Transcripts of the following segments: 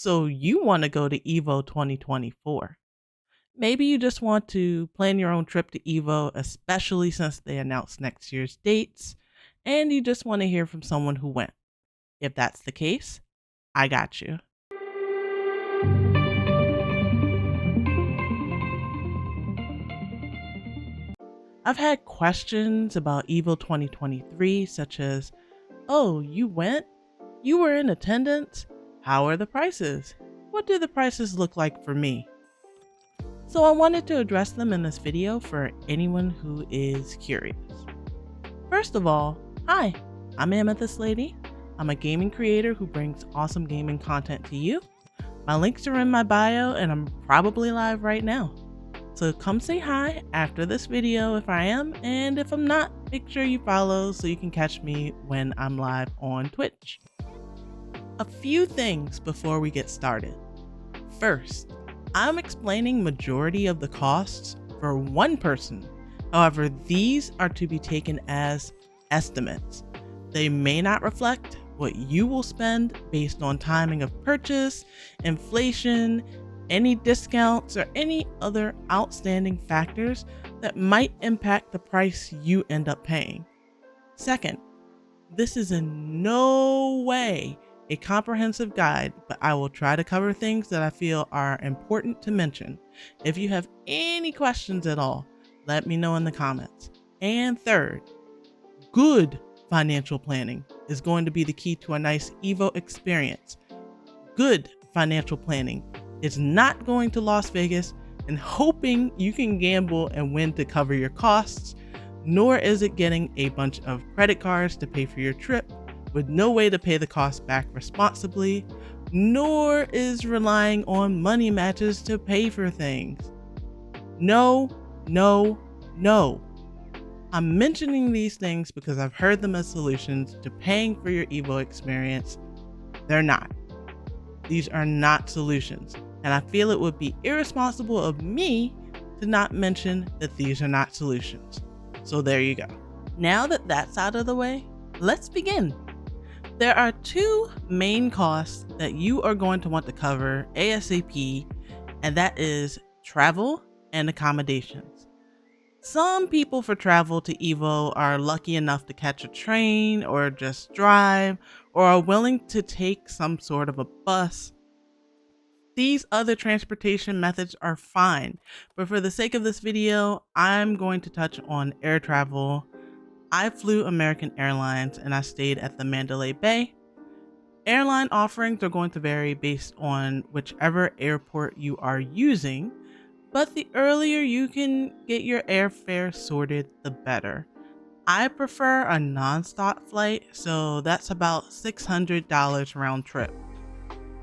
So you want to go to EVO 2024. Maybe you just want to plan your own trip to EVO, especially since they announced next year's dates, and you just want to hear from someone who went. If that's the case, I got you. I've had questions about EVO 2023, such as, oh, you went? You were in attendance? How are the prices? What do the prices look like for me? So I wanted to address them in this video for anyone who is curious. First of all, hi, I'm AmethystLady. I'm a gaming creator who brings awesome gaming content to you. My links are in my bio and I'm probably live right now. So come say hi after this video if I am, and if I'm not, make sure you follow so you can catch me when I'm live on Twitch. A few things before we get started. First, I'm explaining majority of the costs for one person. However, these are to be taken as estimates. They may not reflect what you will spend based on timing of purchase, inflation, any discounts, or any other outstanding factors that might impact the price you end up paying. Second, this is in no way a comprehensive guide, but I will try to cover things that I feel are important to mention. If you have any questions at all, let me know in the comments. And third, good financial planning is going to be the key to a nice EVO experience. Good financial planning is not going to Las Vegas and hoping you can gamble and win to cover your costs, nor is it getting a bunch of credit cards to pay for your trip with no way to pay the cost back responsibly, nor is relying on money matches to pay for things. No, no, no. I'm mentioning these things because I've heard them as solutions to paying for your EVO experience. They're not. These are not solutions, and I feel it would be irresponsible of me to not mention that these are not solutions. So there you go. Now that that's out of the way, let's begin. There are two main costs that you are going to want to cover ASAP, and that is travel and accommodations. Some people for travel to EVO are lucky enough to catch a train or just drive, or are willing to take some sort of a bus. These other transportation methods are fine, but for the sake of this video, I'm going to touch on air travel. I flew American Airlines and I stayed at the Mandalay Bay. Airline offerings are going to vary based on whichever airport you are using, but the earlier you can get your airfare sorted, the better. I prefer a non-stop flight, so that's about $600 round trip.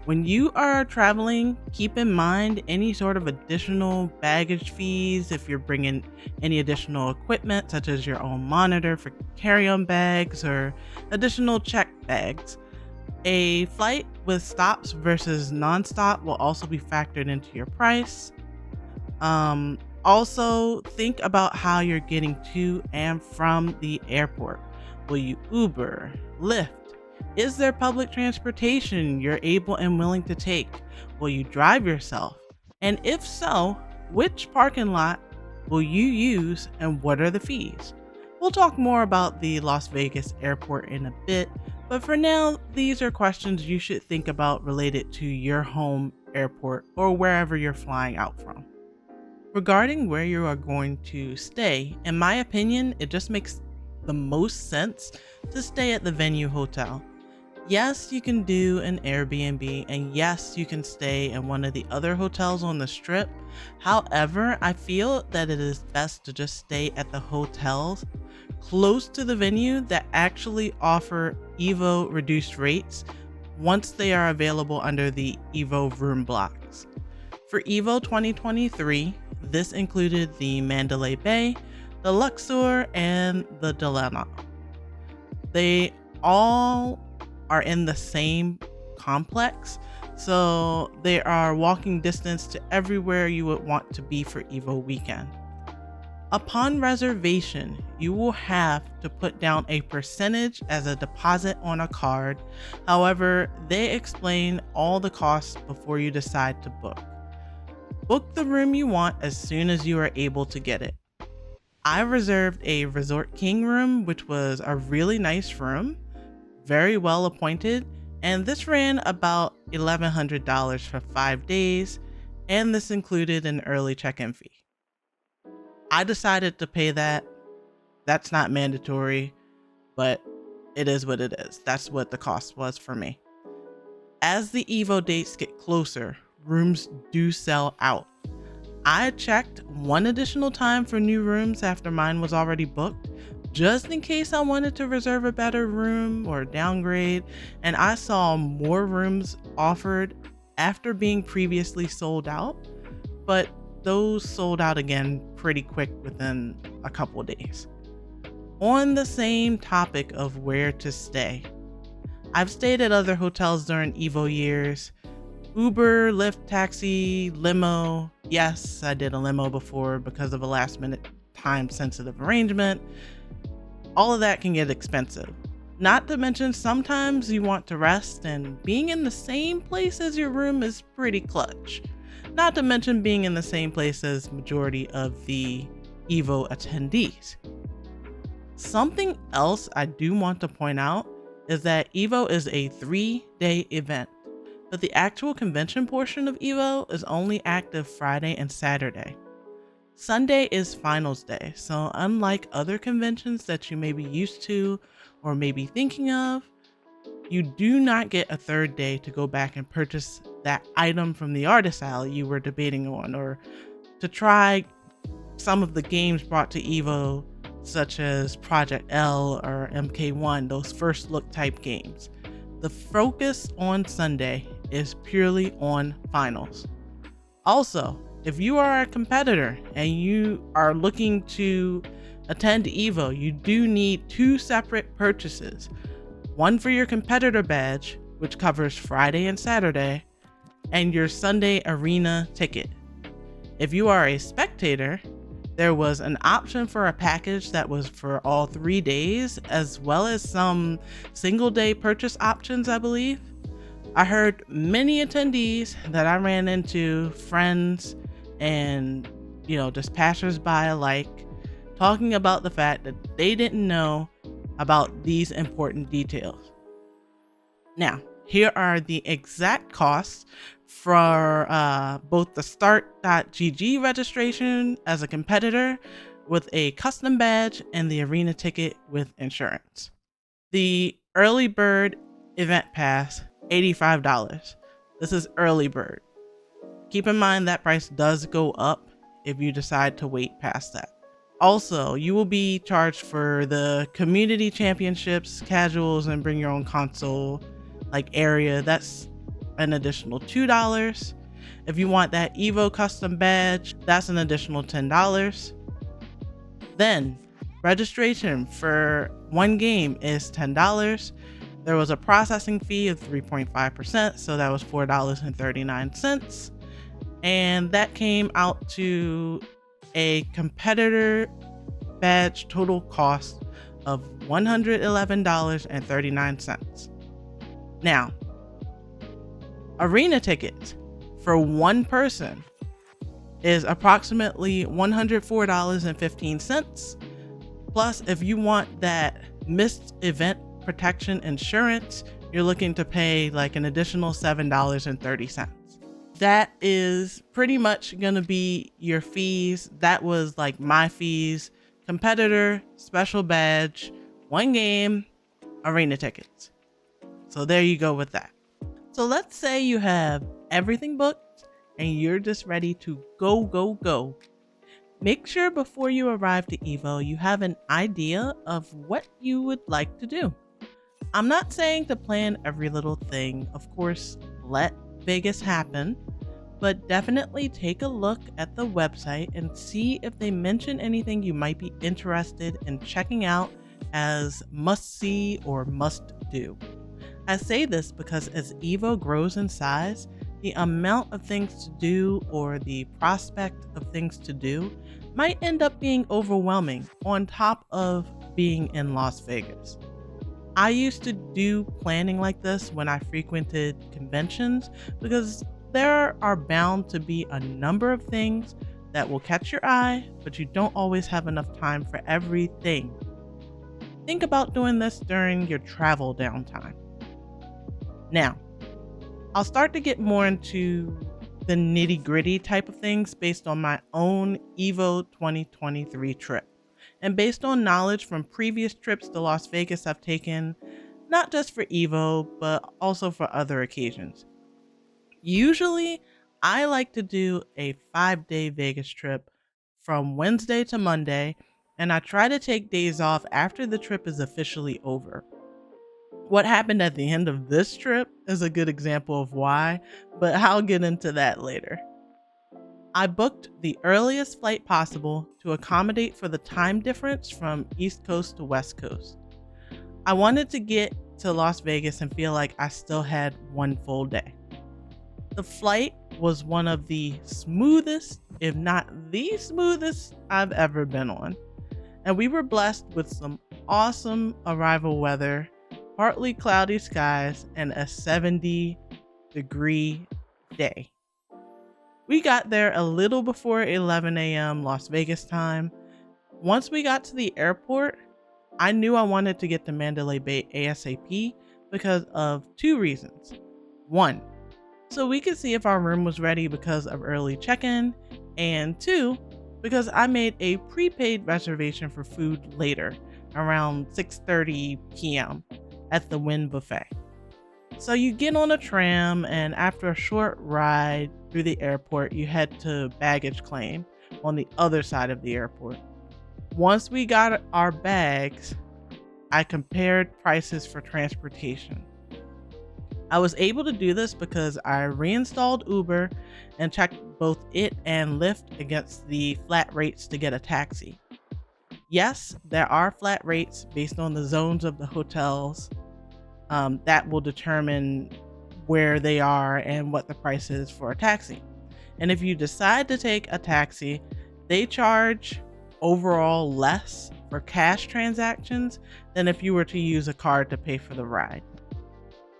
When you are traveling, keep in mind any sort of additional baggage fees if you're bringing any additional equipment, such as your own monitor for carry-on bags or additional check bags. A flight with stops versus non-stop will also be factored into your price. Also, think about how you're getting to and from the airport. Will you Uber, Lyft? Is there public transportation you're able and willing to take? Will you drive yourself? And if so, which parking lot will you use and what are the fees? We'll talk more about the Las Vegas airport in a bit, but for now, these are questions you should think about related to your home airport or wherever you're flying out from. Regarding where you are going to stay, in my opinion, it just makes the most sense to stay at the venue hotel. Yes, you can do an Airbnb, and yes, you can stay in one of the other hotels on the strip. However, I feel that it is best to just stay at the hotels close to the venue that actually offer EVO reduced rates once they are available under the EVO room blocks. For EVO 2023, this included the Mandalay Bay, the Luxor, and the Delano. They all are in the same complex, so they are walking distance to everywhere you would want to be for EVO weekend. Upon reservation, you will have to put down a percentage as a deposit on a card. However, they explain all the costs before you decide to book. Book the room you want as soon as you are able to get it. I reserved a Resort King room, which was a really nice room, very well appointed, and this ran about $1,100 for 5 days, and this included an early check-in fee. I decided to pay that. That's not mandatory, but it is what it is. That's what the cost was for me. As the EVO dates get closer, rooms do sell out. I checked one additional time for new rooms after mine was already booked, just in case I wanted to reserve a better room or downgrade, and I saw more rooms offered after being previously sold out, but those sold out again pretty quick within a couple of days. On the same topic of where to stay, I've stayed at other hotels during EVO years. Uber, Lyft, taxi, limo. Yes, I did a limo before because of a last minute time sensitive arrangement. All of that can get expensive. Not to mention sometimes you want to rest and being in the same place as your room is pretty clutch. Not to mention being in the same place as majority of the EVO attendees. Something else I do want to point out is that EVO is a 3-day event, but the actual convention portion of EVO is only active Friday and Saturday. Sunday is finals day, so unlike other conventions that you may be used to or may be thinking of, you do not get a third day to go back and purchase that item from the artist alley you were debating on, or to try some of the games brought to EVO, such as Project L or MK1, those first look type games. The focus on Sunday is purely on finals. Also, if you are a competitor and you are looking to attend EVO, you do need 2 separate purchases. One for your competitor badge, which covers Friday and Saturday, and your Sunday arena ticket. If you are a spectator, there was an option for a package that was for all 3 days, as well as some single day purchase options, I believe. I heard many attendees that I ran into, friends and, just passersby alike, talking about the fact that they didn't know about these important details. Now, here are the exact costs for both the start.gg registration as a competitor with a custom badge and the arena ticket with insurance. The early bird event pass, $85. This is early bird. Keep in mind that price does go up if you decide to wait past that. Also, you will be charged for the community championships, casuals, and bring your own console area. That's an additional $2. If you want that EVO custom badge, that's an additional $10. Then registration for one game is $10. There was a processing fee of 3.5%, so that was $4.39. And that came out to a competitor badge total cost of $111.39. Now, arena tickets for one person is approximately $104.15. Plus, if you want that missed event protection insurance, you're looking to pay an additional $7.30. That is pretty much going to be your fees. That was my fees: competitor, special badge, one game, arena tickets. So there you go with that. So let's say you have everything booked and you're just ready to go. Make sure before you arrive to EVO, you have an idea of what you would like to do. I'm not saying to plan every little thing. Of course, let Vegas happen, but definitely take a look at the website and see if they mention anything you might be interested in checking out as must see or must do. I say this because as EVO grows in size, the amount of things to do or the prospect of things to do might end up being overwhelming on top of being in Las Vegas. I used to do planning like this when I frequented conventions because there are bound to be a number of things that will catch your eye, but you don't always have enough time for everything. Think about doing this during your travel downtime. Now, I'll start to get more into the nitty-gritty type of things based on my own EVO 2023 trip, and based on knowledge from previous trips to Las Vegas I've taken, not just for EVO, but also for other occasions. Usually, I like to do a 5-day Vegas trip from Wednesday to Monday, and I try to take days off after the trip is officially over. What happened at the end of this trip is a good example of why, but I'll get into that later. I booked the earliest flight possible to accommodate for the time difference from East Coast to West Coast. I wanted to get to Las Vegas and feel like I still had one full day. The flight was one of the smoothest, if not the smoothest, I've ever been on. And we were blessed with some awesome arrival weather, partly cloudy skies, and a 70-degree day. We got there a little before 11 a.m. Las Vegas time. Once we got to the airport, I knew I wanted to get to Mandalay Bay ASAP because of two reasons. One, so we could see if our room was ready because of early check-in, and two, because I made a prepaid reservation for food later, around 6:30 p.m. at the Wynn Buffet. So you get on a tram, and after a short ride through the airport, you head to baggage claim on the other side of the airport. Once we got our bags, I compared prices for transportation. I was able to do this because I reinstalled Uber and checked both it and Lyft against the flat rates to get a taxi. Yes, there are flat rates based on the zones of the hotels that will determine where they are and what the price is for a taxi. And if you decide to take a taxi, they charge overall less for cash transactions than if you were to use a card to pay for the ride.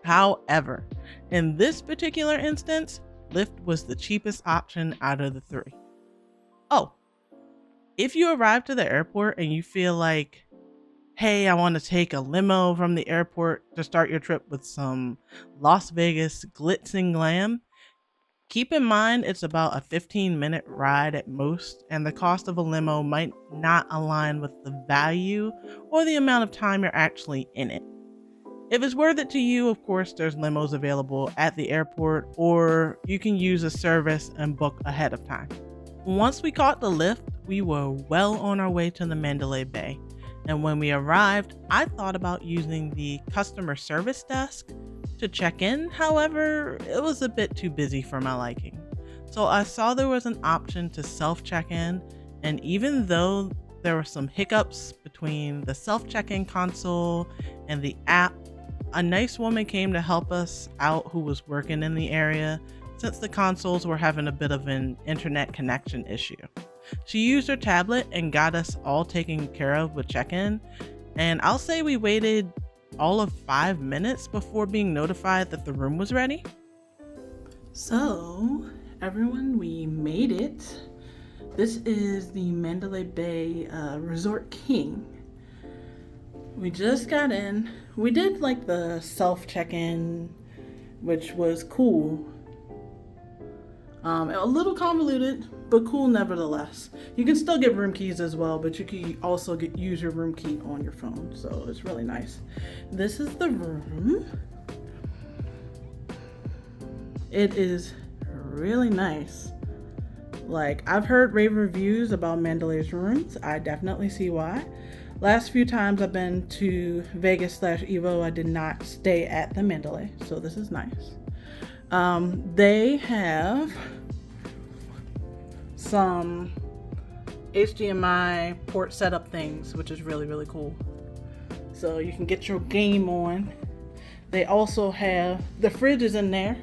However, in this particular instance, Lyft was the cheapest option out of the three. Oh, if you arrive to the airport and you feel like, hey, I want to take a limo from the airport to start your trip with some Las Vegas glitz and glam, keep in mind it's about a 15-minute ride at most, and the cost of a limo might not align with the value or the amount of time you're actually in it. If it's worth it to you, of course, there's limos available at the airport, or you can use a service and book ahead of time. Once we caught the Lyft, we were well on our way to the Mandalay Bay. And when we arrived, I thought about using the customer service desk to check in. However, it was a bit too busy for my liking. So I saw there was an option to self-check-in, and even though there were some hiccups between the self-check-in console and the app, a nice woman came to help us out who was working in the area since the consoles were having a bit of an internet connection issue. She used her tablet and got us all taken care of with check-in, and I'll say we waited all of 5 minutes before being notified that the room was ready. So, everyone, we made it. This is the Mandalay Bay Resort King. We just got in. We did like the self check-in, which was cool. A little convoluted, but cool nevertheless. You can still get room keys as well, but you can also use your room key on your phone, so it's really nice. This is the room. It is really nice. Like, I've heard rave reviews about Mandalay's rooms. I definitely see why. Last few times I've been to Vegas/EVO, I did not stay at the Mandalay, so this is nice. They have some HDMI port setup things, which is really, really cool. So you can get your game on. They also have, the fridge is in there.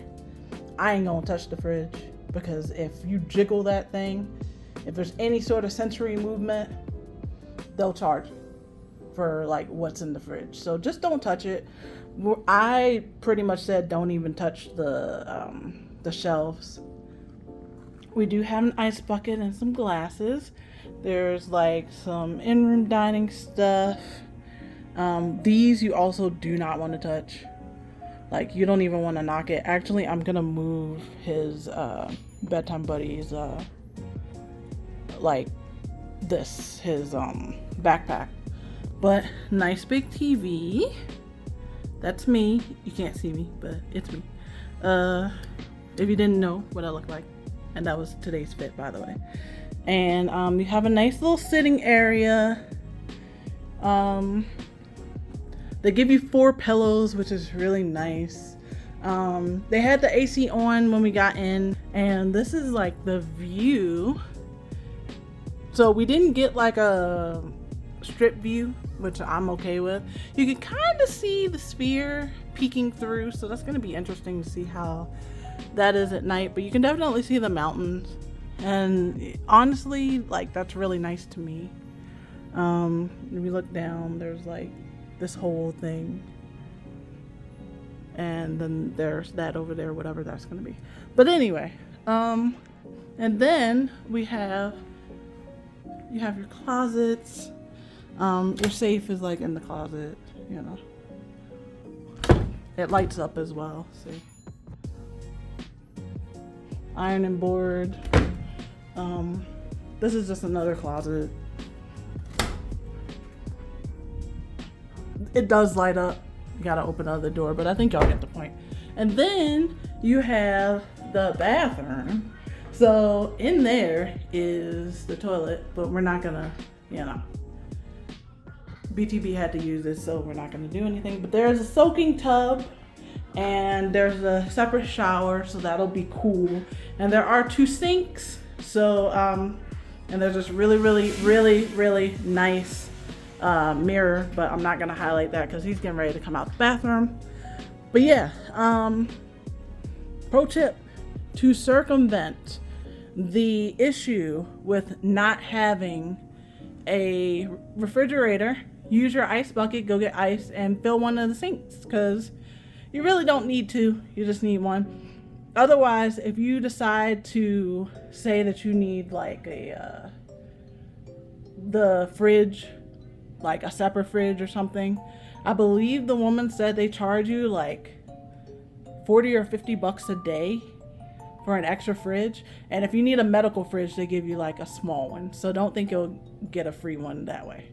I ain't gonna touch the fridge, because if you jiggle that thing, if there's any sort of sensory movement, they'll charge you for like what's in the fridge. So just don't touch it. I pretty much said don't even touch the shelves. We do have an ice bucket and some glasses. There's like some in-room dining stuff. These you also do not want to touch. Like, you don't even want to knock it. Actually, I'm gonna move his bedtime buddy's like this, his backpack. But nice big TV. That's me. You can't see me, but it's me. If you didn't know what I look like. And that was today's fit, by the way. And you have a nice little sitting area. They give you 4 pillows, which is really nice. They had the AC on when we got in, and this is like the view. So we didn't get like a strip view, which I'm okay with. You can kind of see the sphere peeking through, so that's going to be interesting to see how that is at night. But you can definitely see the mountains, and honestly, like, that's really nice to me. If you look down, there's like this whole thing, and then there's that over there, whatever that's going to be. But anyway, and then you have your closets. Your safe is like in the closet, you know. It lights up as well, see. Ironing board. This is just another closet. It does light up. You gotta open the other door, but I think y'all get the point. And then you have the bathroom. So in there is the toilet, but we're not gonna, you know, BTB had to use this, so we're not gonna do anything. But there's a soaking tub, and there's a separate shower, so that'll be cool. And there are 2 sinks. So, and there's this really, really, really, really nice mirror, but I'm not gonna highlight that because he's getting ready to come out the bathroom. But yeah, pro tip: to circumvent the issue with not having a refrigerator, use your ice bucket, go get ice, and fill one of the sinks, because you really don't need to, you just need one. Otherwise, if you decide to say that you need like the fridge, like a separate fridge or something, I believe the woman said they charge you like 40 or 50 bucks a day for an extra fridge. And if you need a medical fridge, they give you like a small one. So don't think you'll get a free one that way.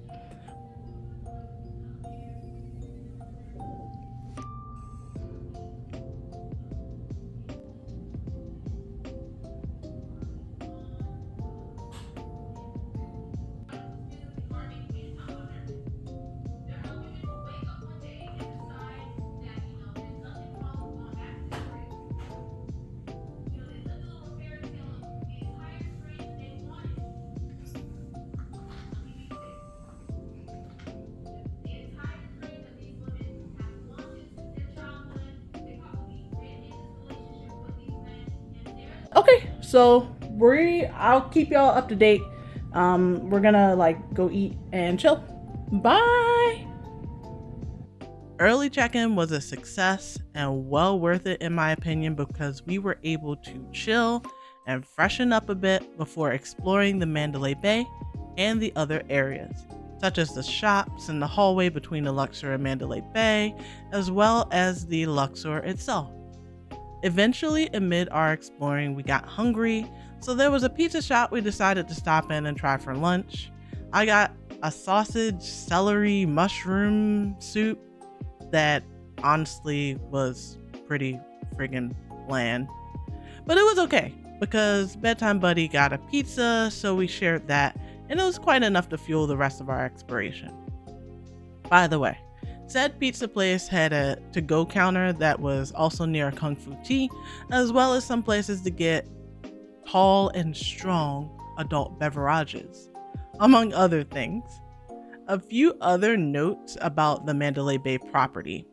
Okay, so I'll keep y'all up to date. We're gonna like go eat and chill. Bye. Early check-in was a success and well worth it in my opinion, because we were able to chill and freshen up a bit before exploring the Mandalay Bay and the other areas, such as the shops and the hallway between the Luxor and Mandalay Bay, as well as the Luxor itself. Eventually, amid our exploring, we got hungry, so there was a pizza shop we decided to stop in and try for lunch. I got a sausage, celery, mushroom soup that honestly was pretty friggin' bland. But it was okay, because Bedtime Buddy got a pizza, so we shared that, and it was quite enough to fuel the rest of our exploration. By the way, said pizza place had a to-go counter that was also near Kung Fu Tea, as well as some places to get tall and strong adult beverages, among other things. A few other notes about the Mandalay Bay property.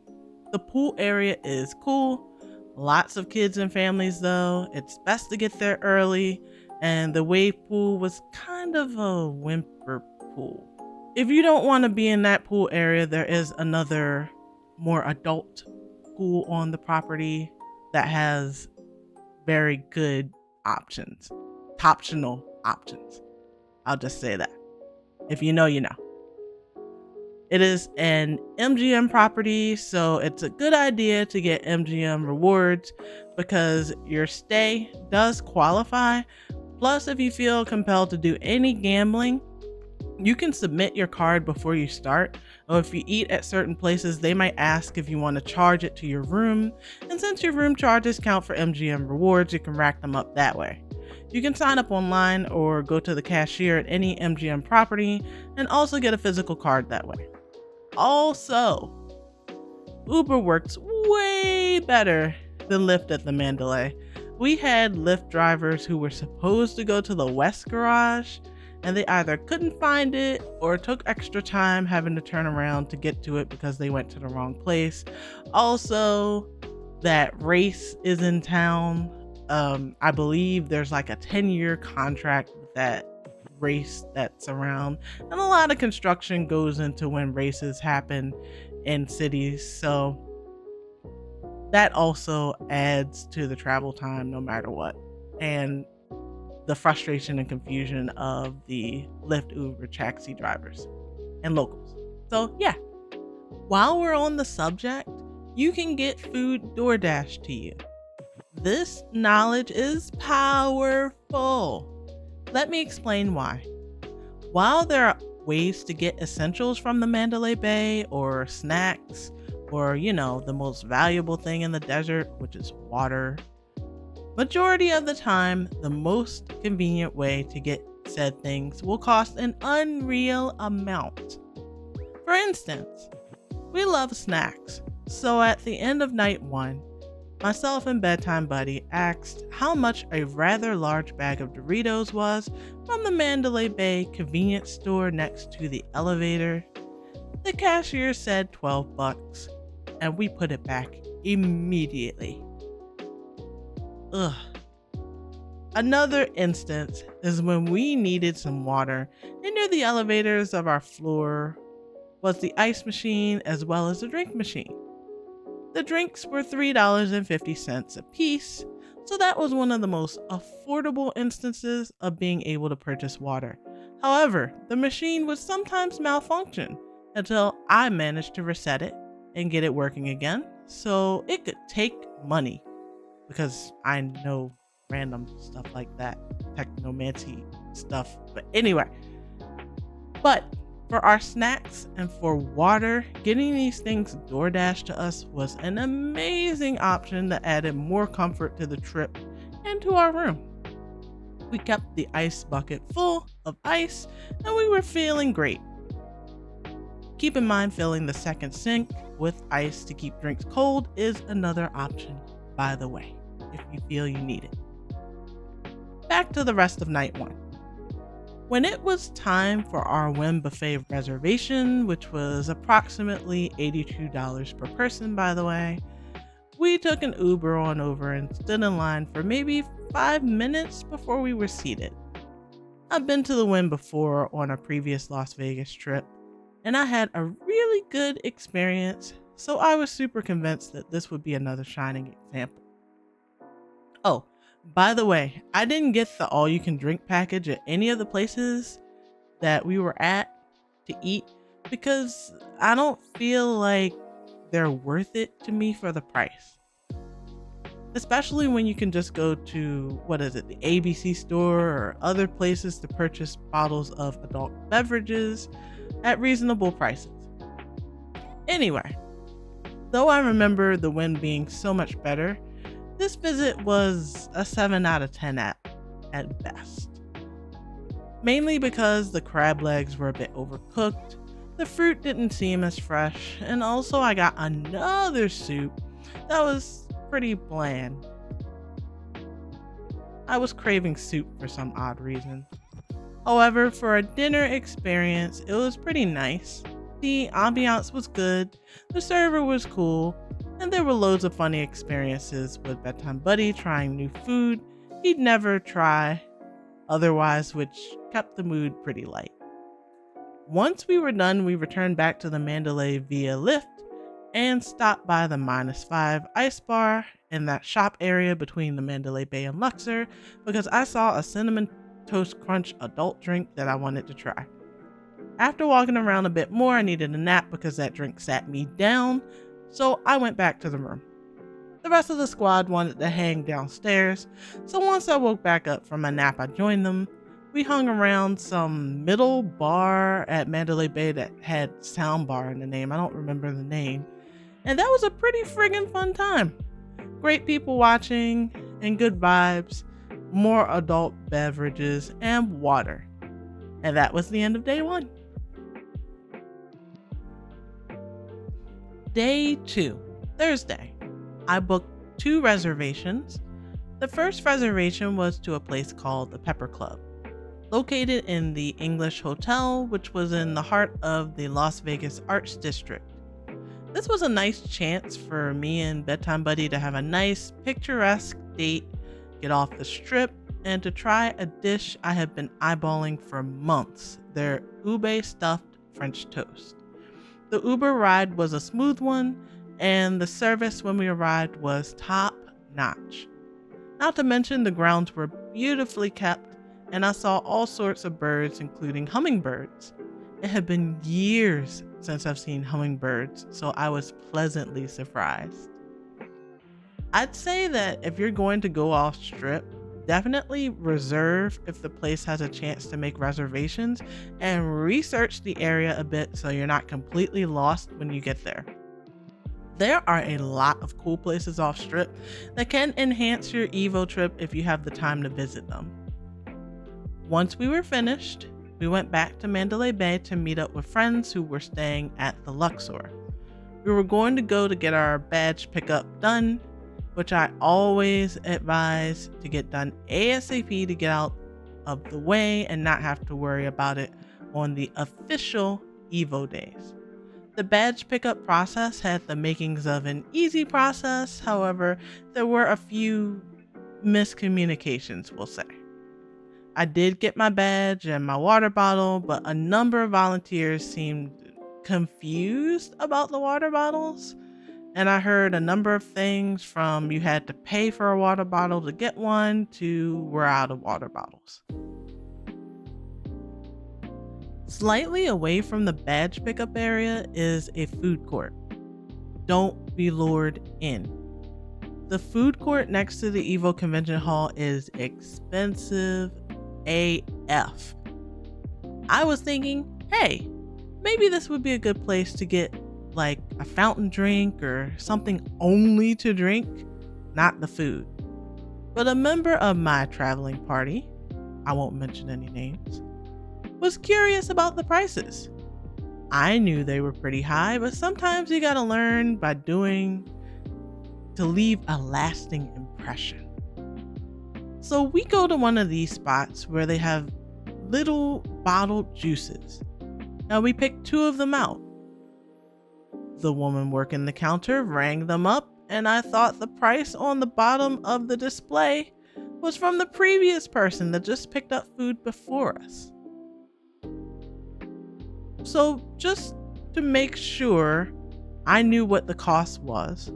The pool area is cool, Lots of kids and families though. It's best to get there early, and the wave pool was kind of a whimper pool. If you don't want to be in that pool area, there is another more adult pool on the property that has very good options. Optional options. I'll just say that. If you know, you know. It is an MGM property, so it's a good idea to get MGM rewards because your stay does qualify. Plus, if you feel compelled to do any gambling, you can submit your card before you start. Or if you eat at certain places, they might ask if you want to charge it to your room. And since your room charges count for MGM rewards, you can rack them up that way. You can sign up online or go to the cashier at any MGM property and also get a physical card that way. Also, Uber works way better than Lyft at the Mandalay. We had Lyft drivers who were supposed to go to the West Garage, and they either couldn't find it or took extra time having to turn around to get to it because they went to the wrong place. Also, that race is in town. I believe there's like a 10-year contract with that race that's around, and a lot of construction goes into when races happen in cities, so that also adds to the travel time no matter what, and the frustration and confusion of the Lyft, Uber, taxi drivers and locals. So yeah, while we're on the subject, you can get food DoorDash to you. This knowledge is powerful. Let me explain why. While there are ways to get essentials from the Mandalay Bay or snacks or, the most valuable thing in the desert, which is water, majority of the time, the most convenient way to get said things will cost an unreal amount. For instance, we love snacks. So at the end of night 1, myself and bedtime buddy asked how much a rather large bag of Doritos was from the Mandalay Bay convenience store next to the elevator. The cashier said $12, and we put it back immediately. Ugh. Another instance is when we needed some water, and near the elevators of our floor was the ice machine as well as the drink machine. The drinks were $3.50 a piece, so that was one of the most affordable instances of being able to purchase water. However, the machine would sometimes malfunction until I managed to reset it and get it working again, so it could take money, because I know random stuff like that, technomancy stuff. But anyway, for our snacks and for water, getting these things DoorDash to us was an amazing option that added more comfort to the trip and to our room. We kept the ice bucket full of ice and we were feeling great. Keep in mind, filling the second sink with ice to keep drinks cold is another option, by the way, if you feel you need it. Back to the rest of night 1. When it was time for our Wim buffet reservation, which was approximately $82 per person, by the way, we took an Uber on over and stood in line for maybe 5 minutes before we were seated. I've been to the Wim before on a previous Las Vegas trip, and I had a really good experience, so I was super convinced that this would be another shining example. Oh, by the way, I didn't get the all-you-can-drink package at any of the places that we were at to eat because I don't feel like they're worth it to me for the price. Especially when you can just go to, the ABC store or other places to purchase bottles of adult beverages at reasonable prices. Anyway, though I remember the Win being so much better, this visit was a 7 out of 10 at best. Mainly because the crab legs were a bit overcooked, the fruit didn't seem as fresh, and also I got another soup that was pretty bland. I was craving soup for some odd reason. However, for a dinner experience, it was pretty nice. The ambiance was good, the server was cool, and there were loads of funny experiences with Bedtime Buddy trying new food he'd never try otherwise, which kept the mood pretty light. Once we were done, we returned back to the Mandalay via lift and stopped by the -5 ice bar in that shop area between the Mandalay Bay and Luxor because I saw a cinnamon toast crunch adult drink that I wanted to try. After walking around a bit more, I needed a nap because that drink sat me down, so I went back to the room. The rest of the squad wanted to hang downstairs, so once I woke back up from my nap, I joined them. We hung around some middle bar at Mandalay Bay that had soundbar in the name. I don't remember the name. And that was a pretty friggin' fun time. Great people watching and good vibes, more adult beverages and water. And that was the end of day 1. Day 2, Thursday. I booked 2 reservations. The first reservation was to a place called the Pepper Club, located in the English Hotel, which was in the heart of the Las Vegas Arts District. This was a nice chance for me and Bedtime Buddy to have a nice, picturesque date, get off the strip, and to try a dish I have been eyeballing for months, their ube stuffed French toast. The Uber ride was a smooth one, and the service when we arrived was top notch. Not to mention the grounds were beautifully kept, and I saw all sorts of birds, including hummingbirds. It had been years since I've seen hummingbirds, so I was pleasantly surprised. I'd say that if you're going to go off strip, definitely reserve if the place has a chance to make reservations, and research the area a bit so you're not completely lost when you get there. There are a lot of cool places off strip that can enhance your EVO trip if you have the time to visit them. Once we were finished, we went back to Mandalay Bay to meet up with friends who were staying at the Luxor. We were going to go to get our badge pickup done, which I always advise to get done ASAP to get out of the way and not have to worry about it on the official EVO days. The badge pickup process had the makings of an easy process, however, there were a few miscommunications, we'll say. I did get my badge and my water bottle, but a number of volunteers seemed confused about the water bottles. And I heard a number of things from you had to pay for a water bottle to get one to we're out of water bottles. Slightly away from the badge pickup area is a food court. Don't be lured in. The food court next to the EVO Convention Hall is expensive AF. I was thinking, hey, maybe this would be a good place to get like a fountain drink or something only to drink, not the food. But a member of my traveling party, I won't mention any names, was curious about the prices. I knew they were pretty high, but sometimes you gotta learn by doing to leave a lasting impression. So we go to one of these spots where they have little bottled juices. Now we picked 2 of them out. The woman working the counter rang them up, and I thought the price on the bottom of the display was from the previous person that just picked up food before us. So just to make sure I knew what the cost was,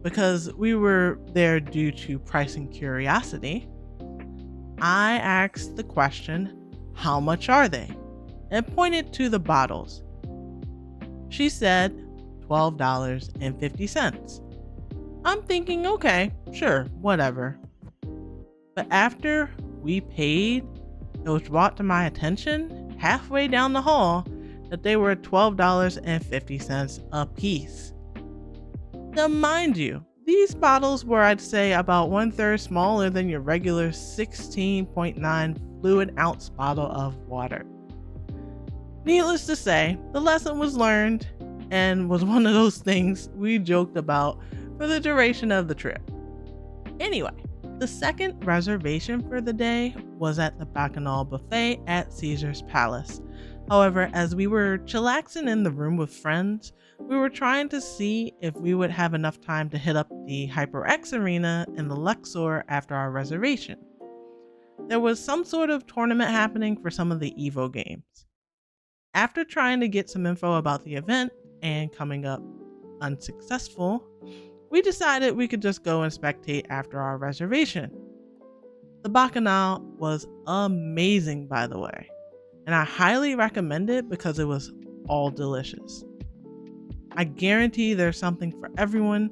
because we were there due to pricing curiosity, I asked the question, how much are they? And pointed to the bottles. She said $12.50. I'm thinking, okay, sure, whatever. But after we paid, it was brought to my attention halfway down the hall that they were $12.50 a piece. Now, mind you, these bottles were, I'd say, about 1/3 smaller than your regular 16.9 fluid ounce bottle of water. Needless to say, the lesson was learned and was one of those things we joked about for the duration of the trip. Anyway, the second reservation for the day was at the Bacchanal Buffet at Caesar's Palace. However, as we were chillaxing in the room with friends, we were trying to see if we would have enough time to hit up the HyperX Arena in the Luxor after our reservation. There was some sort of tournament happening for some of the EVO games. After trying to get some info about the event and coming up unsuccessful, we decided we could just go and spectate after our reservation. The Bacchanal was amazing, by the way, and I highly recommend it because it was all delicious. I guarantee there's something for everyone.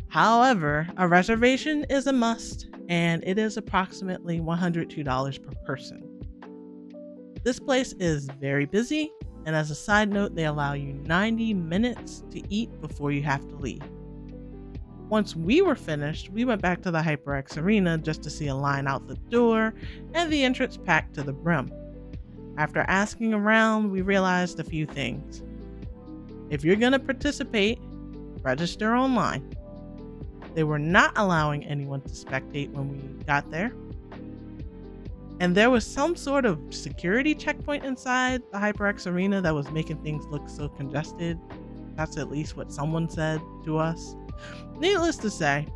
However, a reservation is a must, and it is approximately $102 per person. This place is very busy, and as a side note, they allow you 90 minutes to eat before you have to leave. Once we were finished, we went back to the HyperX Arena just to see a line out the door and the entrance packed to the brim. After asking around, we realized a few things. If you're going to participate, register online. They were not allowing anyone to spectate when we got there. And there was some sort of security checkpoint inside the HyperX Arena that was making things look so congested. That's at least what someone said to us. Needless to say,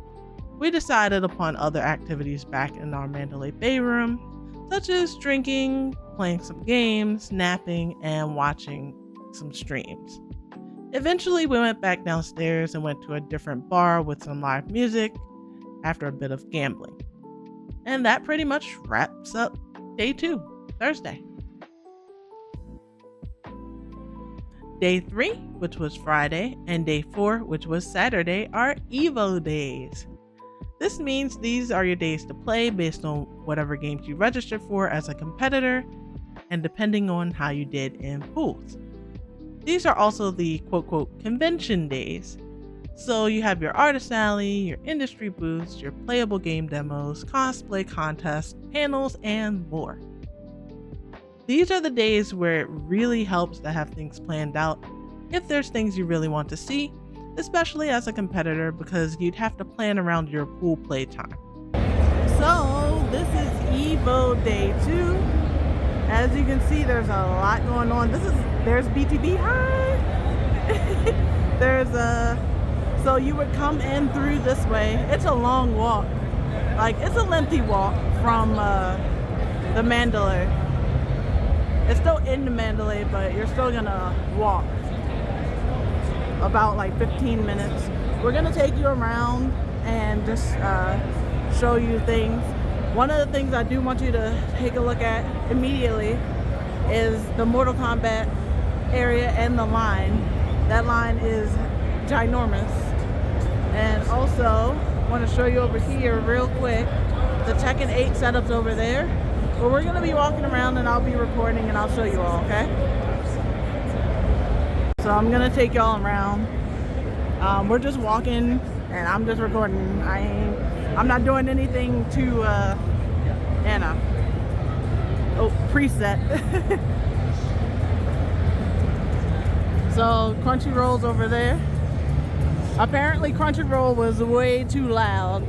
we decided upon other activities back in our Mandalay Bay room, such as drinking, playing some games, napping, and watching some streams. Eventually, we went back downstairs and went to a different bar with some live music after a bit of gambling. And that pretty much wraps up day 2, Thursday. Day 3, which was Friday, and day 4, which was Saturday, are EVO days. This means these are your days to play based on whatever games you registered for as a competitor, and depending on how you did in pools. These are also the quote-quote convention days. So you have your artist alley, your industry booths, your playable game demos, cosplay contests, panels, and more. These are the days where it really helps to have things planned out if there's things you really want to see, especially as a competitor, because you'd have to plan around your pool play time. So this is EVO day 2. As you can see, there's a lot going on. There's BTB. Hi. So you would come in through this way. It's a long walk. It's a lengthy walk from the Mandalay. It's still in the Mandalay, but you're still gonna walk about 15 minutes. We're gonna take you around and just show you things. One of the things I do want you to take a look at immediately is the Mortal Kombat area and the line. That line is ginormous. And also, I want to show you over here real quick, the Tekken 8 setups over there. But we're going to be walking around and I'll be recording and I'll show you all, okay? So I'm going to take y'all around. We're just walking and I'm just recording. I'm not doing anything to, preset. So Crunchyroll's over there. Apparently Crunchyroll was way too loud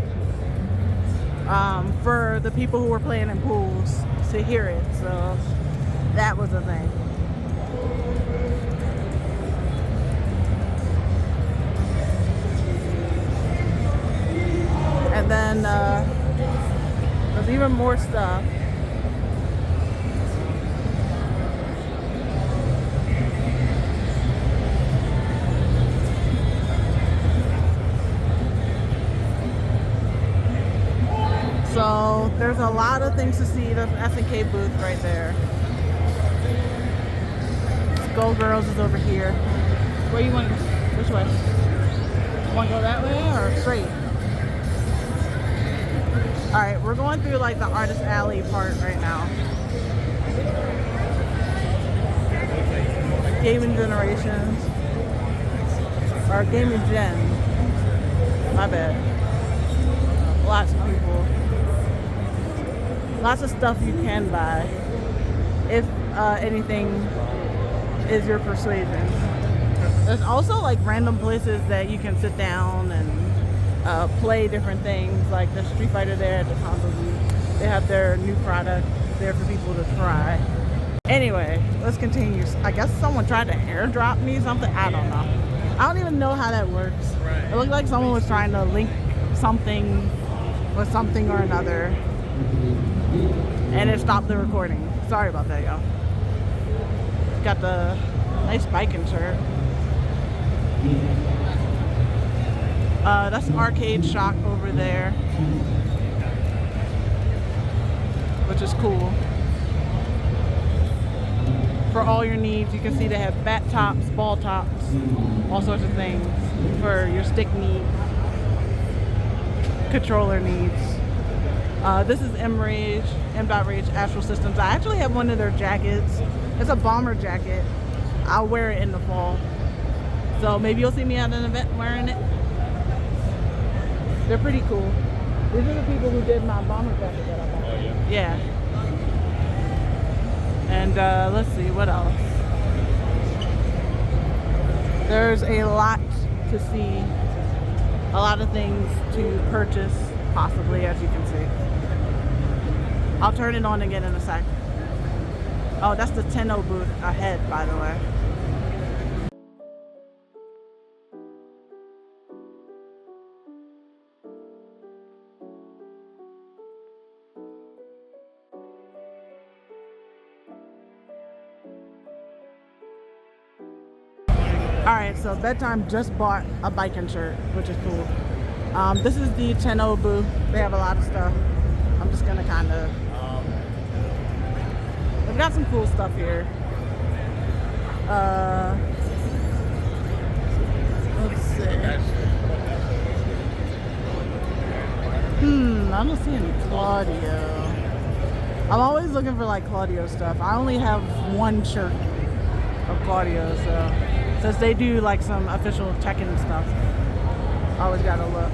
for the people who were playing in pools to hear it, so that was a thing. And then there's even more stuff. So there's a lot of things to see. There's S&K booth right there. Skullgirls is over here. Where you want? Which way? Want to go that way or straight? All right, we're going through the artist alley part right now. Gaming Generations. Or Gaming Gen. My bad. Lots of people. Lots of stuff you can buy if anything is your persuasion. There's also random places that you can sit down and play different things, like the Street Fighter there at the combo booth. They have their new product there for people to try. Anyway, let's continue. I guess someone tried to airdrop me something. I don't know. I don't even know how that works. It looked like someone was trying to link something with something or another, and it stopped the recording. Sorry about that, y'all. Got the nice biking shirt. That's Arcade Shock over there, which is cool. For all your needs, you can see they have bat tops, ball tops, all sorts of things for your stick needs, controller needs. This is M.Rage Astral Systems. I actually have one of their jackets. It's a bomber jacket. I'll wear it in the fall. So maybe you'll see me at an event wearing it. They're pretty cool. These are the people who did my bomber jacket that I bought. Oh, yeah? Yeah. And let's see, what else? There's a lot to see. A lot of things to purchase, possibly, as you can see. I'll turn it on again in a sec. Oh, that's the Tenno booth ahead, by the way. Alright, so Bedtime just bought a biking shirt, which is cool. This is the Tenno booth. They have a lot of stuff. I'm just gonna kind of... they've got some cool stuff here. Let's see. I don't see any Claudio. I'm always looking for like Claudio stuff. I only have one shirt of Claudio, so... since they do like some official Tekken stuff, I always gotta look.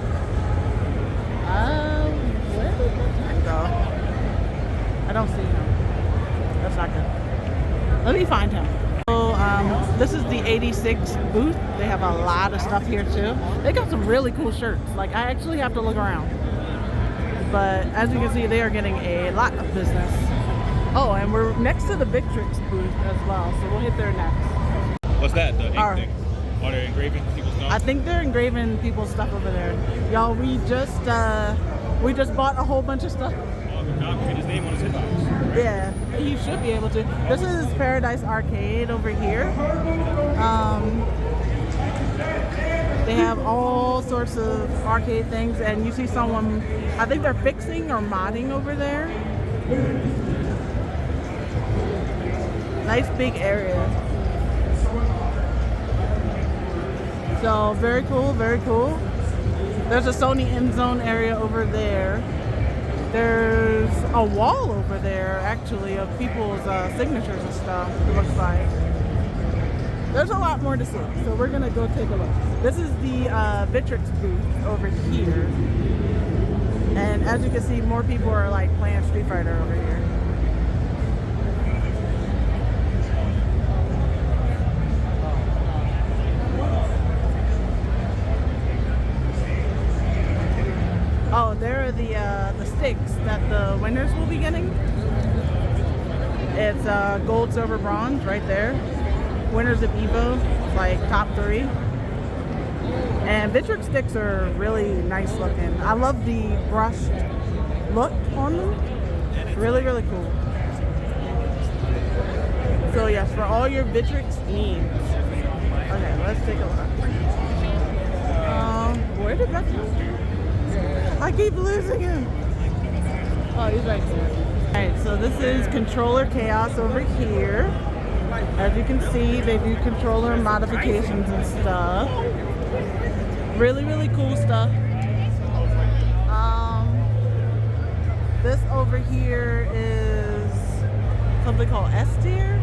Where did that go? I don't see him. That's not good. Let me find him. So, this is the 86 booth. They have a lot of stuff here too. They got some really cool shirts. Like, I actually have to look around. But as you can see, they are getting a lot of business. Oh, and we're next to the Victrix booth as well, so we'll hit there next. What's that? The ink Alright. thing? Are they engraving people's stuff? I think they're engraving people's stuff over there. Y'all, we just bought a whole bunch of stuff. Oh, the cop put his name on his hitbox. Right? Yeah, you should be able to. This is Paradise Arcade over here. They have all sorts of arcade things, and you see someone, I think they're fixing or modding over there. Nice big area. So very cool, very cool. There's a Sony end zone area over there. There's a wall over there, actually, of people's signatures and stuff, it looks like. There's a lot more to see, so we're gonna go take a look. This is the Victrix booth over here. And as you can see, more people are like playing Street Fighter over here. Oh, there are the sticks that the winners will be getting. It's gold, silver, bronze right there. Winners of EVO, like top 3. And Victrix sticks are really nice looking. I love the brushed look on them. Really, really cool. So yes, for all your Victrix needs. Okay, let's take a look. Where did that go? I keep losing him. Oh, he's right there. Alright, so this is Controller Chaos over here. As you can see, they do controller modifications and stuff. Really, really cool stuff. This over here is something called S tier.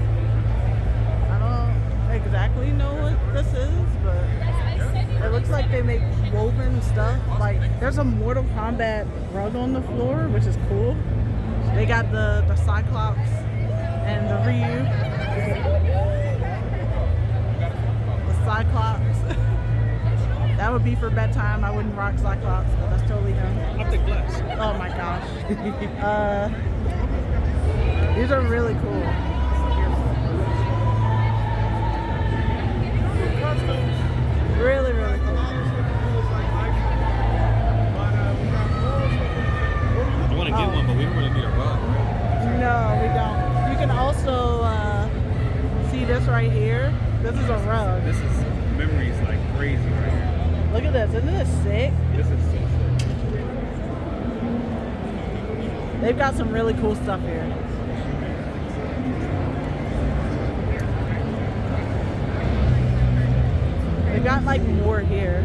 I don't exactly know what this is, but it looks like they make woven stuff. Like, there's a Mortal Kombat rug on the floor, which is cool. They got the Cyclops and the Ryu. The Cyclops. That would be for bedtime. I wouldn't rock Cyclops, but that's totally him. Optic glass. Oh my gosh. These are really cool. Really, really cool. I want to get one, but we don't really need a rug, right? No, we don't. You can also see this right here. This is a rug. This is memories like crazy right here. Look at this. Isn't this sick? This is so sick. They've got some really cool stuff here. They've got like more here.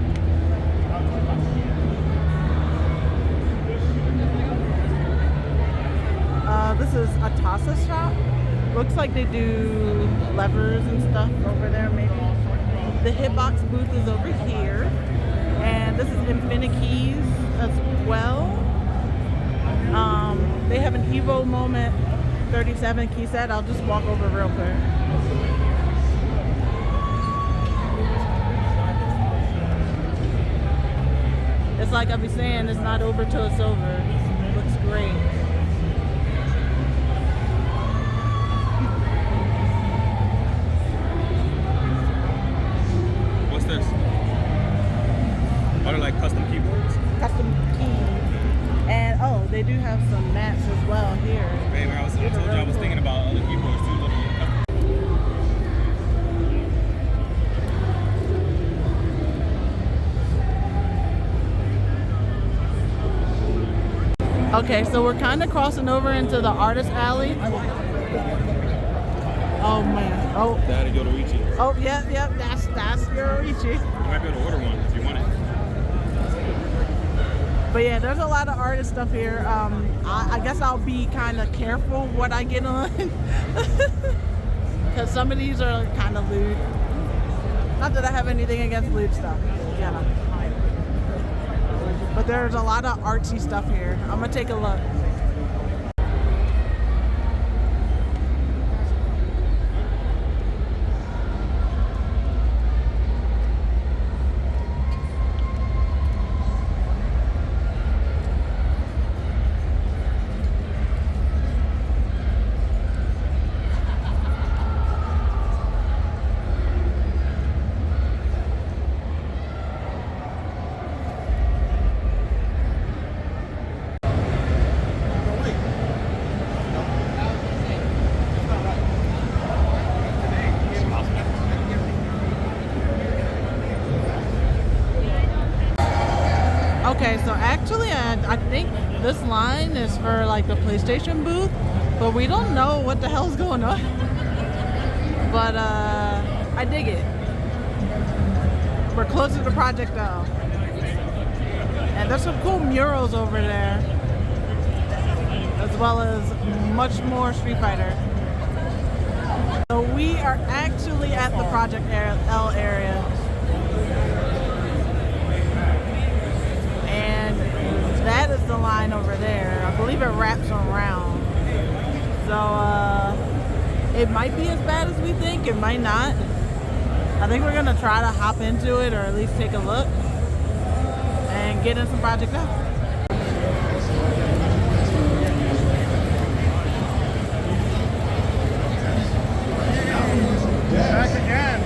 This is a Tasa shop. Looks like they do levers and stuff over there maybe. The Hitbox booth is over here. And this is Infinikeys as well. They have an EVO Moment 37 key set. I'll just walk over real quick. It's like I be saying, it's not over till it's over. Looks great. What's this? Are they like custom keyboards? Custom keys. And oh, they do have some mats as well here. Babe, I told you I was thinking about other keyboards too. Looking at custom. Okay, so we're kind of crossing over into the artist alley. Oh man. Oh. Daddy Yoruichi. Oh, yep. That's Yoruichi. You might be able to order one if you want it. But yeah, there's a lot of artist stuff here. I guess I'll be kind of careful what I get on. Because some of these are kind of lewd. Not that I have anything against lewd stuff. Yeah. But there's a lot of artsy stuff here. I'm gonna take a look. Okay, so actually I think this line is for like the PlayStation booth, but we don't know what the hell's going on. But I dig it. We're close to the project though. And there's some cool murals over there, as well as much more Street Fighter. So we are actually at the Project L area. And that is the line over there. I believe it wraps around. So it might be as bad as we think, it might not. I think we're gonna try to hop into it or at least take a look and get in some Project L. Back again.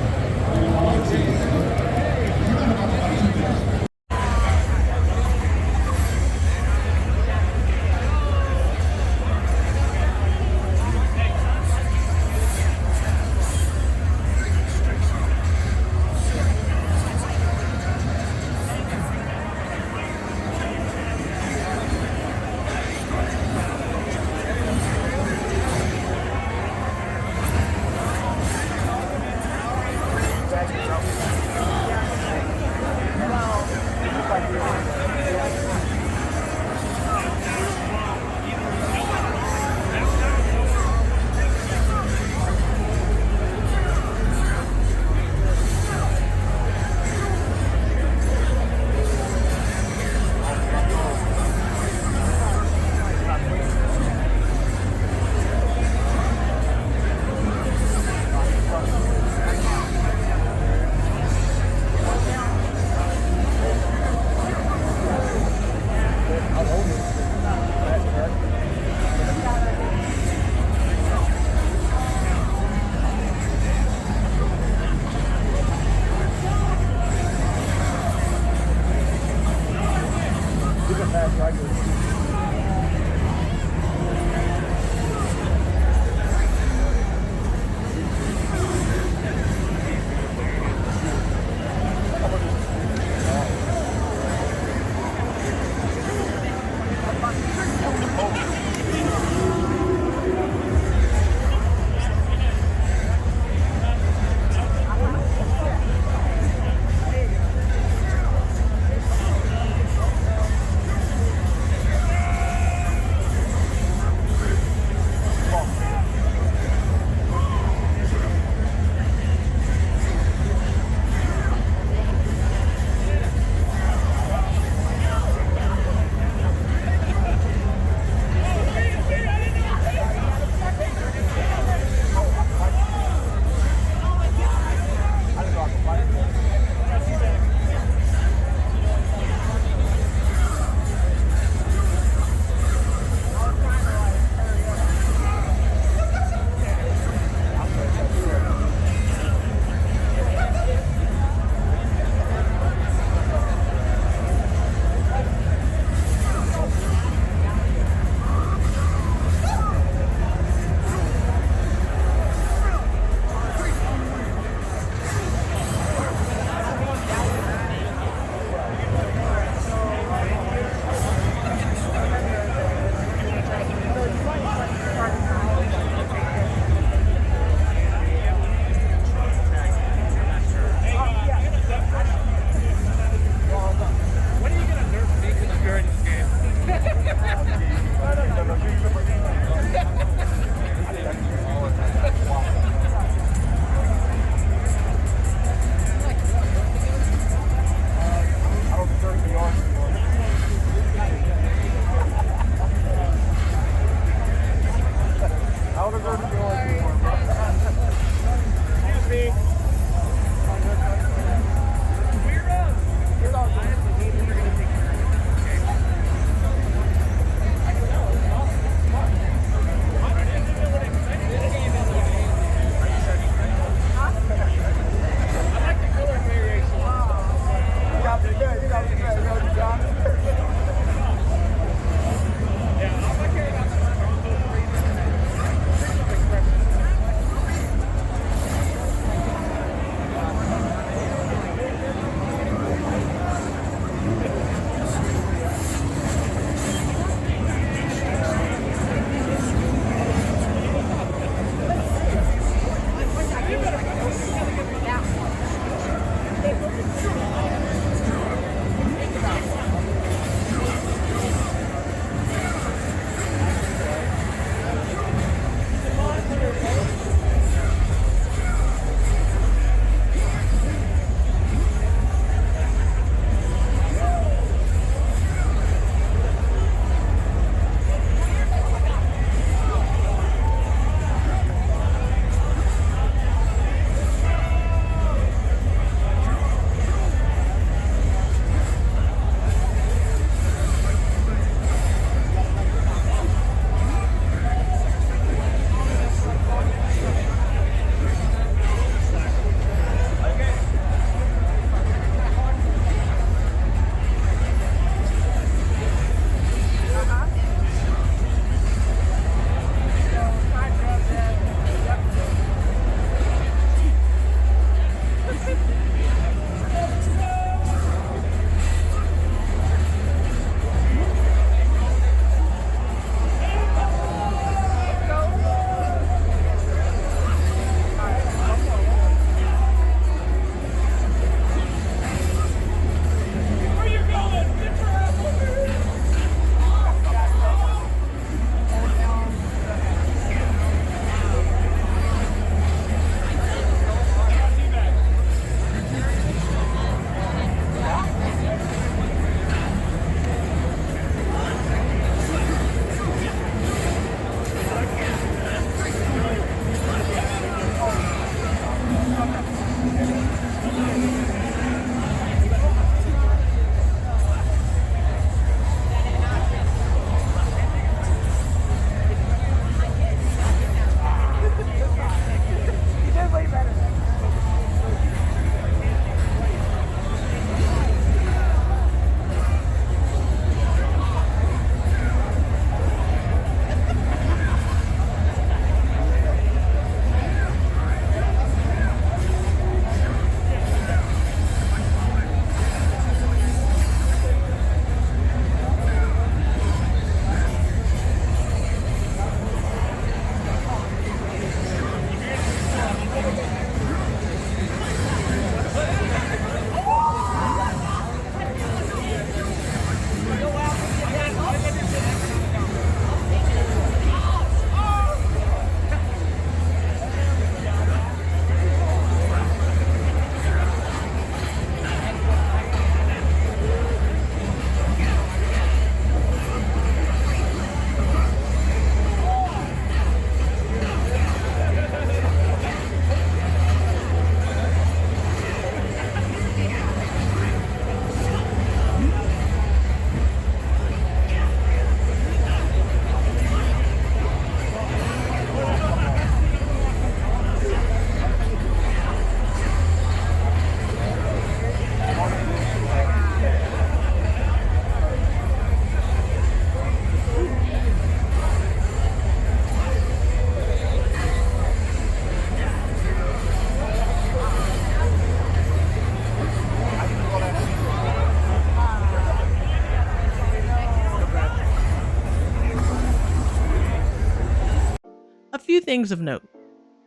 few things of note.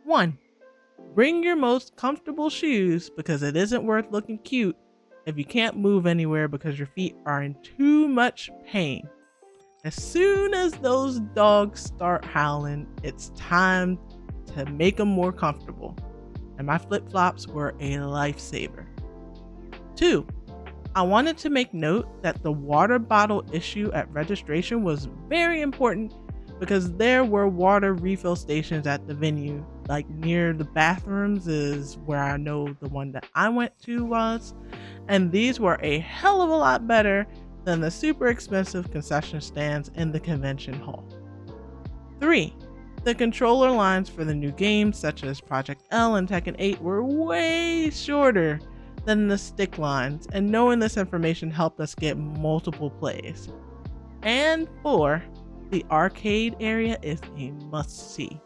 1. Bring your most comfortable shoes because it isn't worth looking cute if you can't move anywhere because your feet are in too much pain. As soon as those dogs start howling, it's time to make them more comfortable. And my flip-flops were a lifesaver. 2. I wanted to make note that the water bottle issue at registration was very important because there were water refill stations at the venue, like near the bathrooms is where I know the one that I went to was, and these were a hell of a lot better than the super expensive concession stands in the convention hall. 3. The controller lines for the new games such as Project L and Tekken 8 were way shorter than the stick lines, and knowing this information helped us get multiple plays. And 4, the arcade area is a must-see.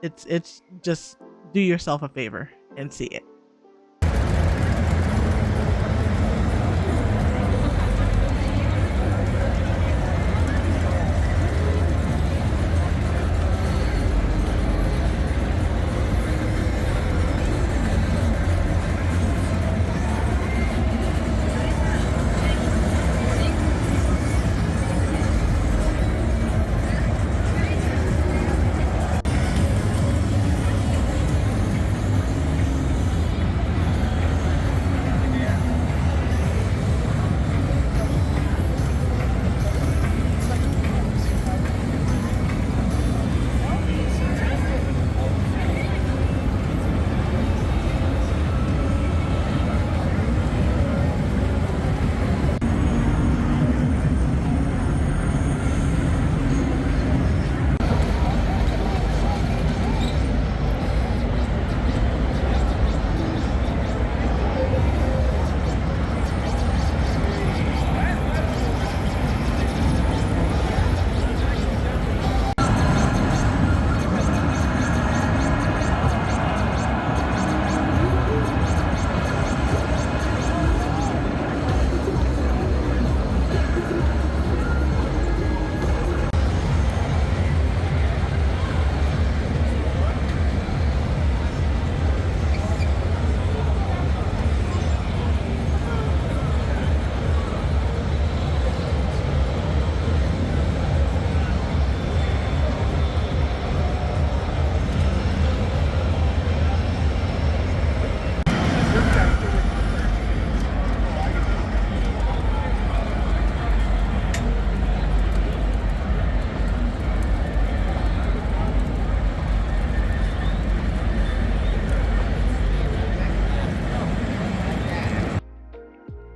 It's just do yourself a favor and see it.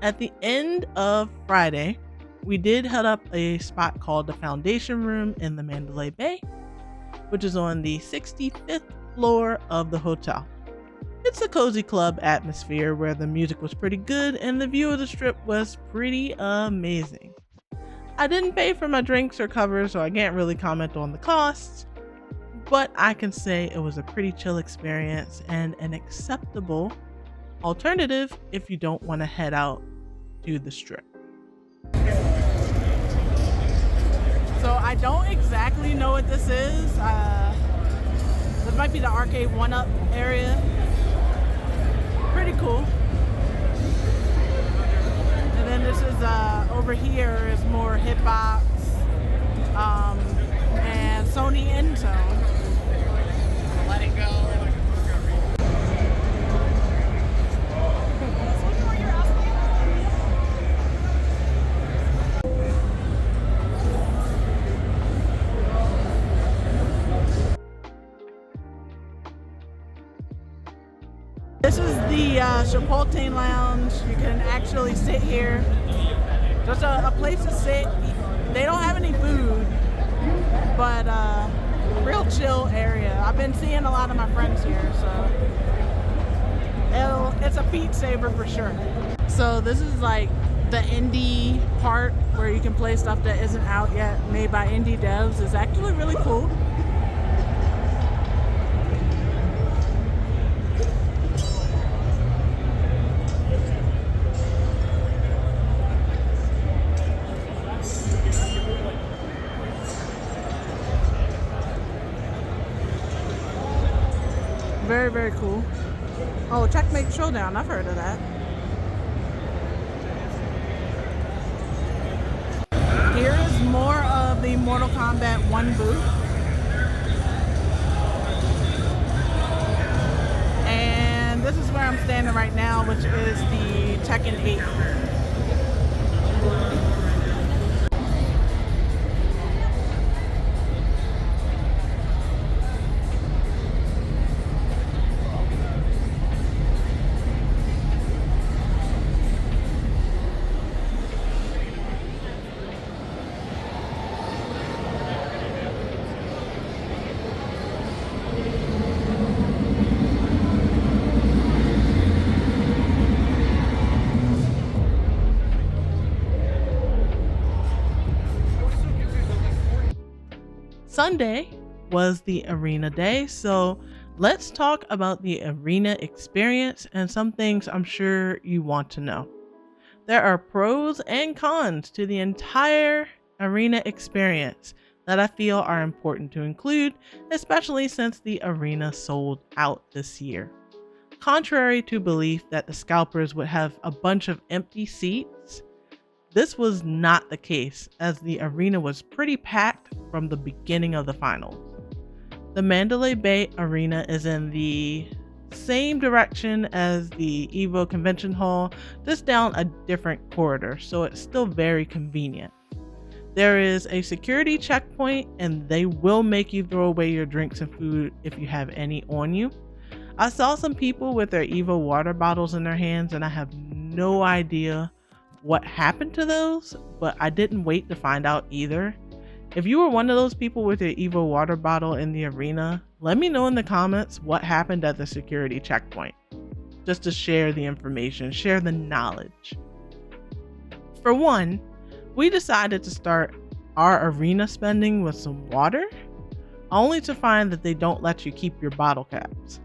At the end of Friday, we did head up a spot called the Foundation Room in the Mandalay Bay, which is on the 65th floor of the hotel. It's a cozy club atmosphere where the music was pretty good and the view of the strip was pretty amazing. I didn't pay for my drinks or covers, so I can't really comment on the costs, but I can say it was a pretty chill experience and an acceptable alternative if you don't want to head out to the strip. So I don't exactly know what this is. This might be the arcade 1-up area. Pretty cool. And then this is over here is more hitbox and Sony Intone. Let it go. This is the Chipotle Lounge. You can actually sit here. Just a place to sit. They don't have any food, but real chill area. I've been seeing a lot of my friends here, so it's a feat saver for sure. So this is like the indie part where you can play stuff that isn't out yet, made by indie devs. It's actually really cool. very, very cool. Oh, Checkmate Showdown. I've heard of that. Here is more of the Mortal Kombat 1 booth. And this is where I'm standing right now, which is the Tekken 8. Sunday was the arena day, so let's talk about the arena experience and some things I'm sure you want to know. There are pros and cons to the entire arena experience that I feel are important to include, especially since the arena sold out this year. Contrary to belief that the scalpers would have a bunch of empty seats, this was not the case, as the arena was pretty packed from the beginning of the finals. The Mandalay Bay Arena is in the same direction as the EVO Convention Hall, just down a different corridor, so it's still very convenient. There is a security checkpoint, and they will make you throw away your drinks and food if you have any on you. I saw some people with their EVO water bottles in their hands, and I have no idea what happened to those, but I didn't wait to find out either. If you were one of those people with your EVO water bottle in the arena, let me know in the comments what happened at the security checkpoint, just to share the information, share the knowledge. For one, we decided to start our arena spending with some water, only to find that they don't let you keep your bottle caps.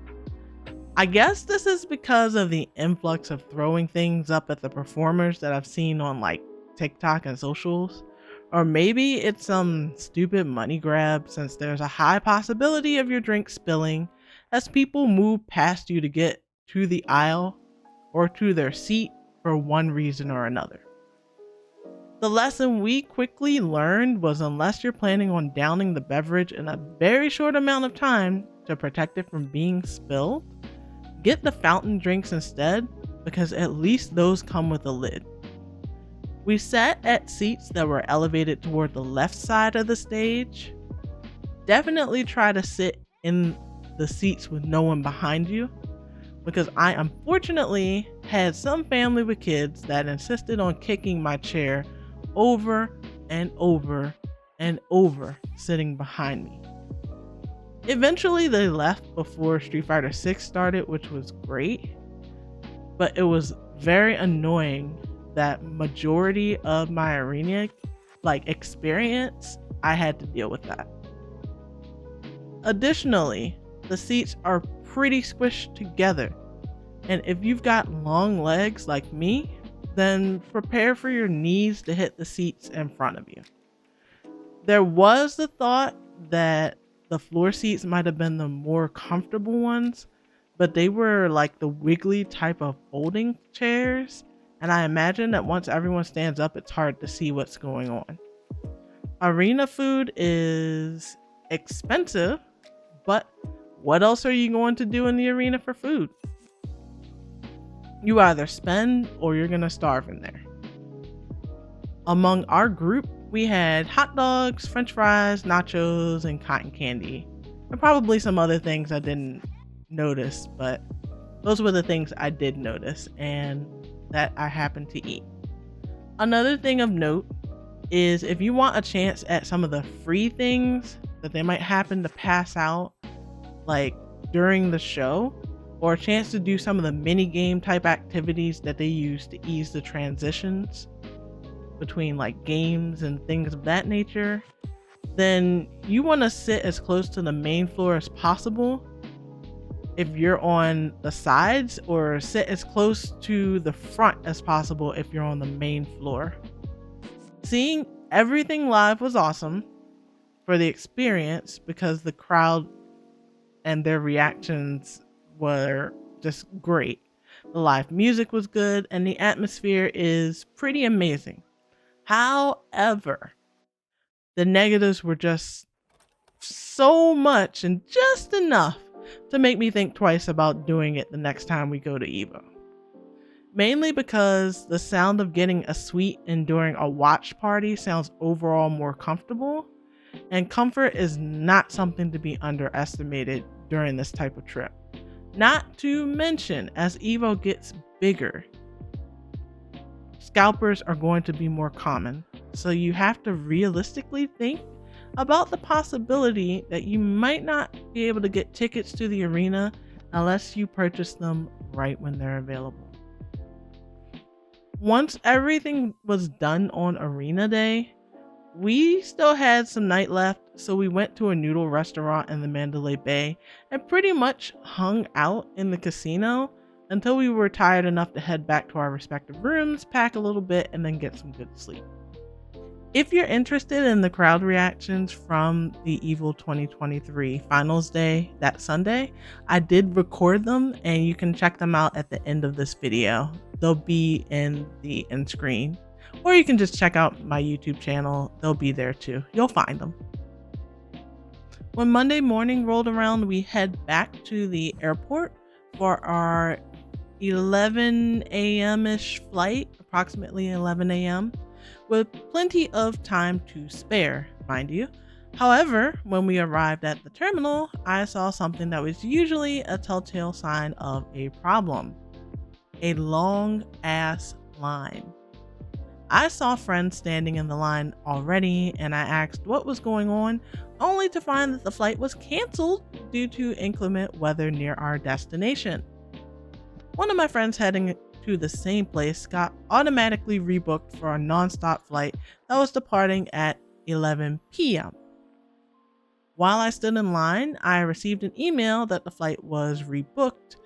I guess this is because of the influx of throwing things up at the performers that I've seen on like TikTok and socials. Or maybe it's some stupid money grab, since there's a high possibility of your drink spilling as people move past you to get to the aisle or to their seat for one reason or another. The lesson we quickly learned was, unless you're planning on downing the beverage in a very short amount of time to protect it from being spilled, get the fountain drinks instead, because at least those come with a lid. We sat at seats that were elevated toward the left side of the stage. Definitely try to sit in the seats with no one behind you, because I unfortunately had some family with kids that insisted on kicking my chair over and over and over sitting behind me. Eventually they left before Street Fighter 6 started, which was great, but it was very annoying that majority of my arena experience, I had to deal with that. Additionally, the seats are pretty squished together, and if you've got long legs like me, then prepare for your knees to hit the seats in front of you. There was the thought that the floor seats might have been the more comfortable ones, but they were like the wiggly type of folding chairs, and I imagine that once everyone stands up, it's hard to see what's going on. Arena food is expensive, but what else are you going to do in the arena for food? You either spend or you're gonna starve in there. Among our group, we had hot dogs, french fries, nachos, and cotton candy. And probably some other things I didn't notice, but those were the things I did notice and that I happened to eat. Another thing of note is, if you want a chance at some of the free things that they might happen to pass out like during the show, or a chance to do some of the mini game type activities that they use to ease the transitions between like games and things of that nature, then you want to sit as close to the main floor as possible if you're on the sides, or sit as close to the front as possible if you're on the main floor. Seeing everything live was awesome for the experience, because the crowd and their reactions were just great. The live music was good, and the atmosphere is pretty amazing. However, the negatives were just so much and just enough to make me think twice about doing it the next time we go to EVO. Mainly because the sound of getting a suite and during a watch party sounds overall more comfortable, and comfort is not something to be underestimated during this type of trip. Not to mention, as EVO gets bigger, scalpers are going to be more common, so you have to realistically think about the possibility that you might not be able to get tickets to the arena unless you purchase them right when they're available. Once everything was done on arena day, we still had some night left, so we went to a noodle restaurant in the Mandalay Bay and pretty much hung out in the casino until we were tired enough to head back to our respective rooms, pack a little bit, and then get some good sleep. If you're interested in the crowd reactions from the EVO 2023 finals day that Sunday, I did record them and you can check them out at the end of this video. They'll be in the end screen, or you can just check out my YouTube channel. They'll be there too. You'll find them. When Monday morning rolled around, we head back to the airport for our 11 a.m.-ish flight, approximately 11 a.m., with plenty of time to spare, mind you. However, when we arrived at the terminal, I saw something that was usually a telltale sign of a problem. A long ass line. I saw friends standing in the line already, and I asked what was going on, only to find that the flight was canceled due to inclement weather near our destination. One of my friends heading to the same place got automatically rebooked for a non-stop flight that was departing at 11 p.m. While I stood in line, I received an email that the flight was rebooked,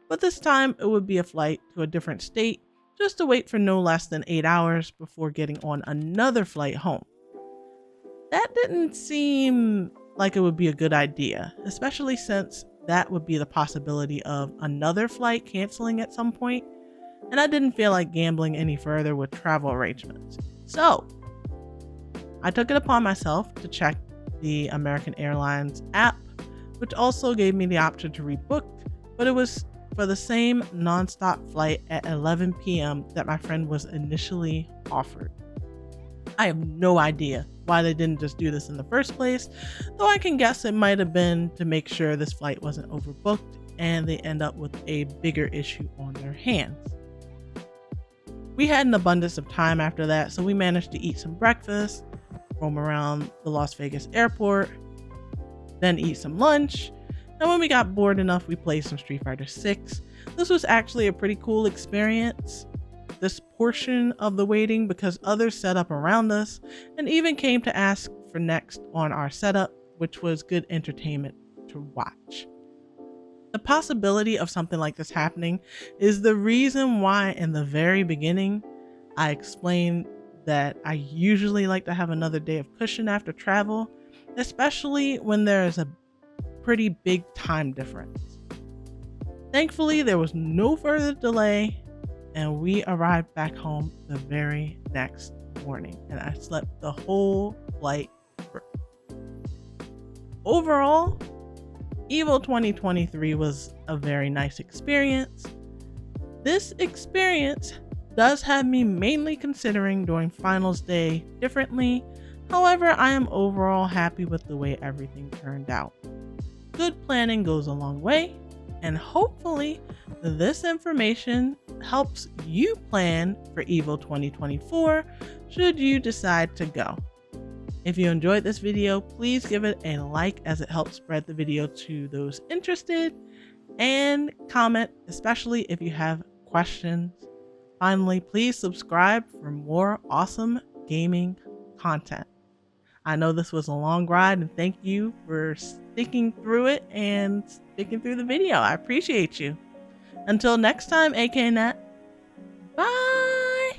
but this time it would be a flight to a different state, just to wait for no less than 8 hours before getting on another flight home. That didn't seem like it would be a good idea, especially since that would be the possibility of another flight canceling at some point, and I didn't feel like gambling any further with travel arrangements. So I took it upon myself to check the American Airlines app, which also gave me the option to rebook, but it was for the same non-stop flight at 11 p.m. that my friend was initially offered. I have no idea why they didn't just do this in the first place, though I can guess it might have been to make sure this flight wasn't overbooked and they end up with a bigger issue on their hands. We had an abundance of time after that, so we managed to eat some breakfast, roam around the Las Vegas airport, then eat some lunch, and when we got bored enough, we played some Street Fighter 6. This was actually a pretty cool experience, this portion of the waiting, because others set up around us and even came to ask for next on our setup, which was good entertainment to watch. The possibility of something like this happening is the reason why in the very beginning I explained that I usually like to have another day of cushion after travel, especially when there is a pretty big time difference. Thankfully, there was no further delay and we arrived back home the very next morning, and I slept the whole flight through. Overall, EVO 2023 was a very nice experience. This experience does have me mainly considering doing finals day differently. However, I am overall happy with the way everything turned out. Good planning goes a long way, and hopefully this information helps you plan for EVO 2024 should you decide to go. If you enjoyed this video, please give it a like as it helps spread the video to those interested, and comment, especially if you have questions. Finally, please subscribe for more awesome gaming content. I know this was a long ride, and thank you for sticking through it and sticking through the video. I appreciate you. Until next time, AKNet, bye!